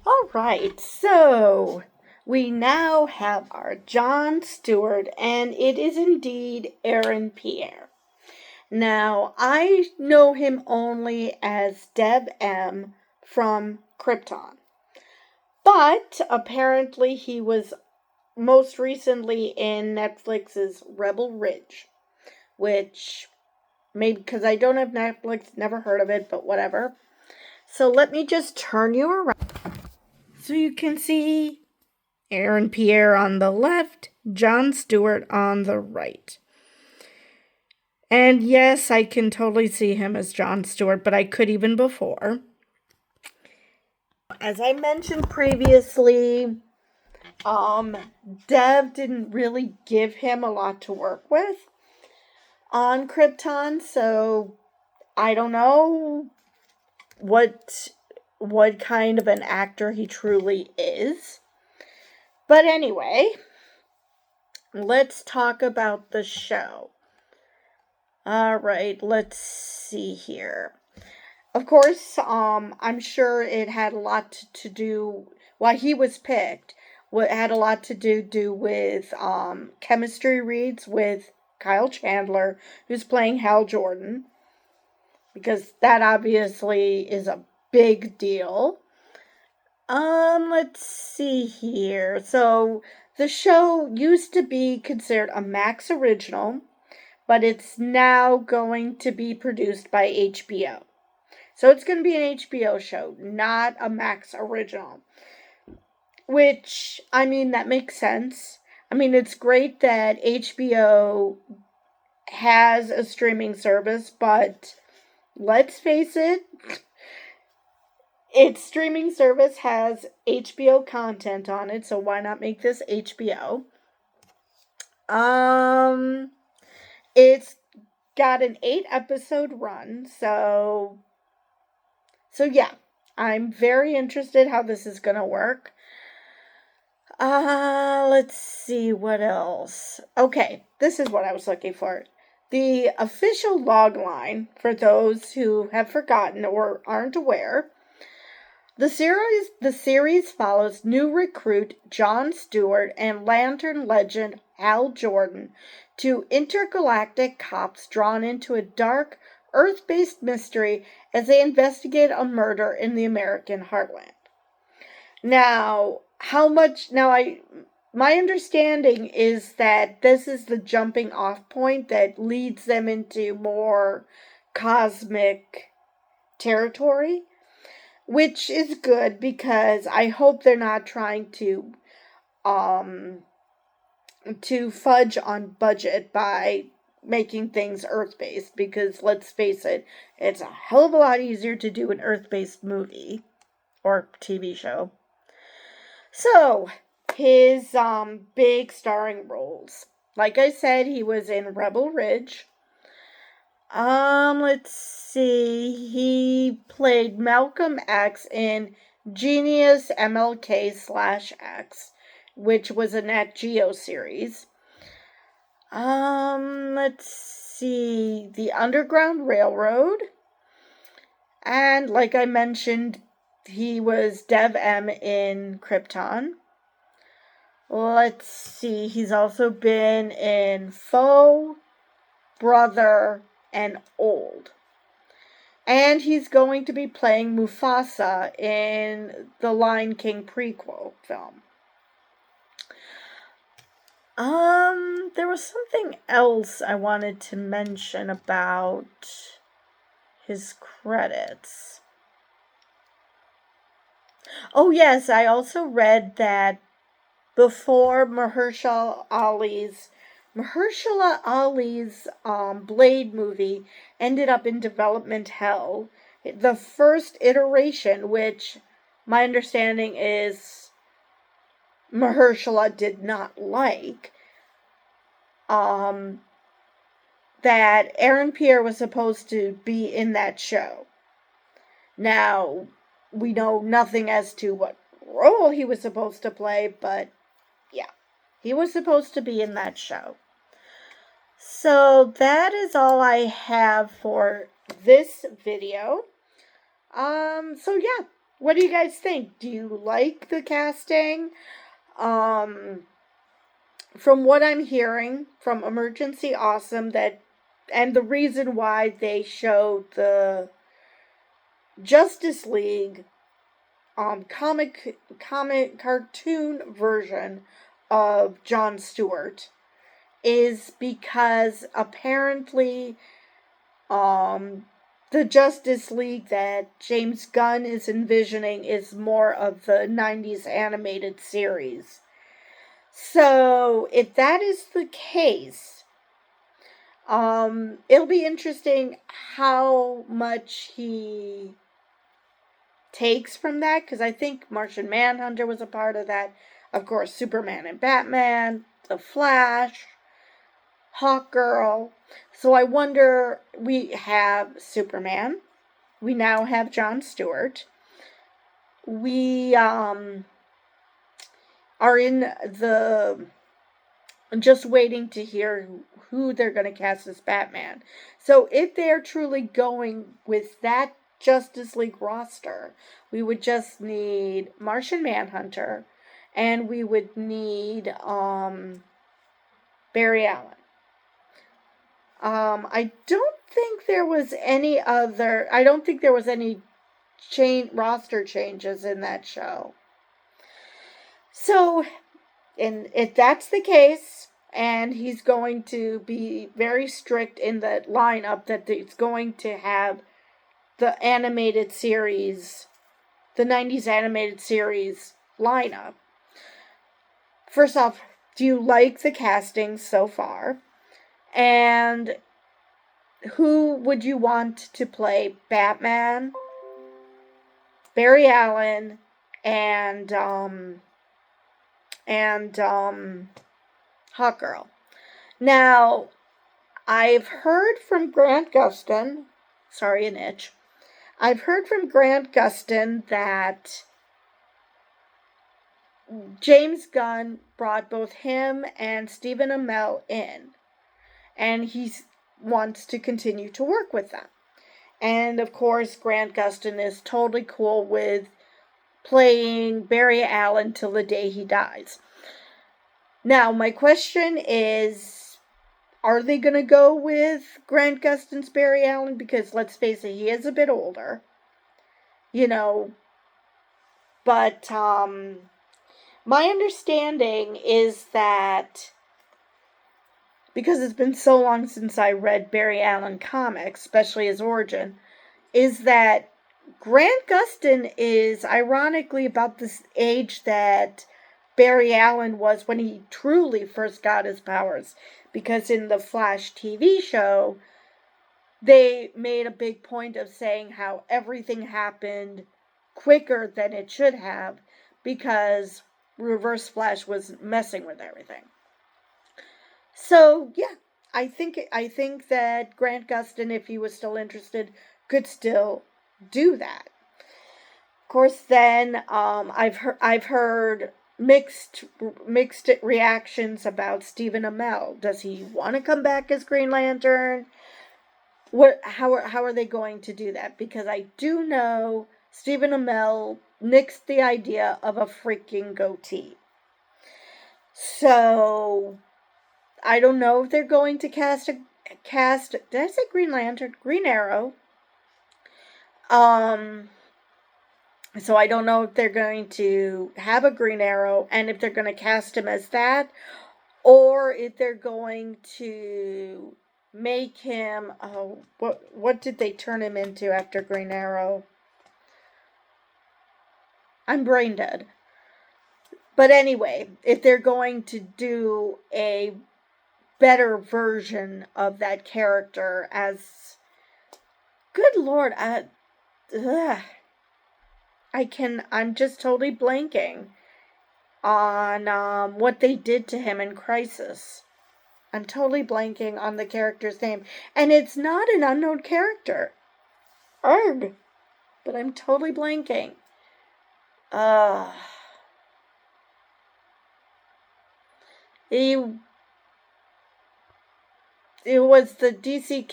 All right, so we now have our Jon Stewart, and it is indeed Aaron Pierre. Now, I know him only as Deb M from Krypton, but apparently he was most recently in Netflix's Rebel Ridge, which maybe because I don't have Netflix, never heard of it, but whatever. So let me just turn you around so you can see Aaron Pierre on the left, Jon Stewart on the right. And yes, I can totally see him as Jon Stewart, but I could even before. As I mentioned previously, Dev didn't really give him a lot to work with on Krypton, so I don't know what kind of an actor he truly is. But anyway, let's talk about the show. All right, let's see here. Of course, I'm sure it had a lot to do. Why he was picked. What had a lot to do with chemistry reads with Kyle Chandler, who's playing Hal Jordan, because that obviously is a big deal. Let's see here. So the show used to be considered a Max original, but it's now going to be produced by HBO. So it's going to be an HBO show, not a Max original. Which, I mean, that makes sense. I mean, it's great that HBO has a streaming service, but let's face it, its streaming service has HBO content on it, so why not make this HBO? It's got an 8-episode run, so yeah, I'm very interested how this is gonna work. Let's see what else. Okay, this is what I was looking for. The official logline, for those who have forgotten or aren't aware, the series follows new recruit Jon Stewart and Lantern legend Hal Jordan, two intergalactic cops drawn into a dark, Earth-based mystery as they investigate a murder in the American heartland. Now, my understanding is that this is the jumping off point that leads them into more cosmic territory, which is good because I hope they're not trying to fudge on budget by making things Earth-based, because let's face it, it's a hell of a lot easier to do an Earth-based movie or TV show. So, his big starring roles. Like I said, he was in Rebel Ridge. Let's see. He played Malcolm X in Genius MLK/X, which was a Nat Geo series. Let's see. The Underground Railroad. And like I mentioned, he was Dev M in Krypton. Let's see. He's also been in Foe, Brother, and Old. And he's going to be playing Mufasa in the Lion King prequel film. There was something else I wanted to mention about his credits. Oh yes, I also read that before Mahershala Ali's Blade movie ended up in development hell, the first iteration, which my understanding is Mahershala did not like, that Aaron Pierre was supposed to be in that show. Now, we know nothing as to what role he was supposed to play, but yeah, he was supposed to be in that show. So that is all I have for this video. So yeah, What do you guys think? Do you like the casting? Um, from what I'm hearing from Emergency Awesome, that and the reason why they showed the Justice League comic cartoon version of Jon Stewart is because apparently um the Justice League that James Gunn is envisioning is more of the 90s animated series. So, if that is the case, it'll be interesting how much he takes from that, because I think Martian Manhunter was a part of that. Of course, Superman and Batman, The Flash, Hawkgirl. So I wonder, we have Superman. We now have Jon Stewart. We are in the just waiting to hear who they're going to cast as Batman. So if they're truly going with that Justice League roster, we would just need Martian Manhunter, and we would need Barry Allen. I don't think there was any other. I don't think there was any roster changes in that show. So, and if that's the case, and he's going to be very strict in the lineup that it's going to have the animated series, the 90s animated series lineup. First off, do you like the casting so far? And who would you want to play Batman, Barry Allen, and Hawkgirl? Now, I've heard from Grant Gustin, sorry, an itch. I've heard from Grant Gustin that James Gunn brought both him and Stephen Amell in, and he wants to continue to work with them. And of course, Grant Gustin is totally cool with playing Barry Allen till the day he dies. Now, my question is, are they going to go with Grant Gustin's Barry Allen? Because let's face it, he is a bit older. You know, but my understanding is that because it's been so long since I read Barry Allen comics, especially his origin, is that Grant Gustin is ironically about this age that Barry Allen was when he truly first got his powers. Because in the Flash TV show, they made a big point of saying how everything happened quicker than it should have because Reverse Flash was messing with everything. So yeah, I think that Grant Gustin, if he was still interested, could still do that. Of course, then I've heard mixed reactions about Stephen Amell. Does he want to come back as Green Lantern? How are they going to do that? Because I do know Stephen Amell nixed the idea of a freaking goatee. So I don't know if they're going to cast. Did I say Green Lantern? Green Arrow. So I don't know if they're going to have a Green Arrow and if they're going to cast him as that, or if they're going to make him. Oh, what did they turn him into after Green Arrow? I'm brain dead. But anyway, if they're going to do a better version of that character as, good Lord, I'm just totally blanking on what they did to him in Crisis. I'm totally blanking on the character's name, and it's not an unknown character. Arg, but I'm totally blanking. It was the DC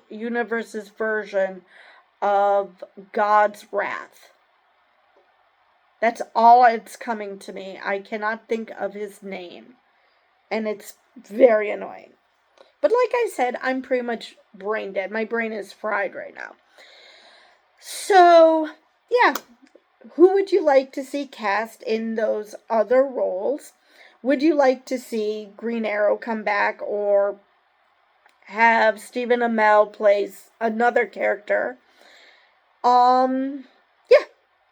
Universe's version of God's wrath. That's all it's coming to me. I cannot think of his name. And it's very annoying. But like I said, I'm pretty much brain dead. My brain is fried right now. So, yeah. Who would you like to see cast in those other roles? Would you like to see Green Arrow come back, or have Stephen Amell plays another character? Yeah,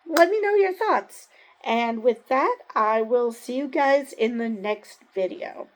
let me know your thoughts. And with that, I will see you guys in the next video.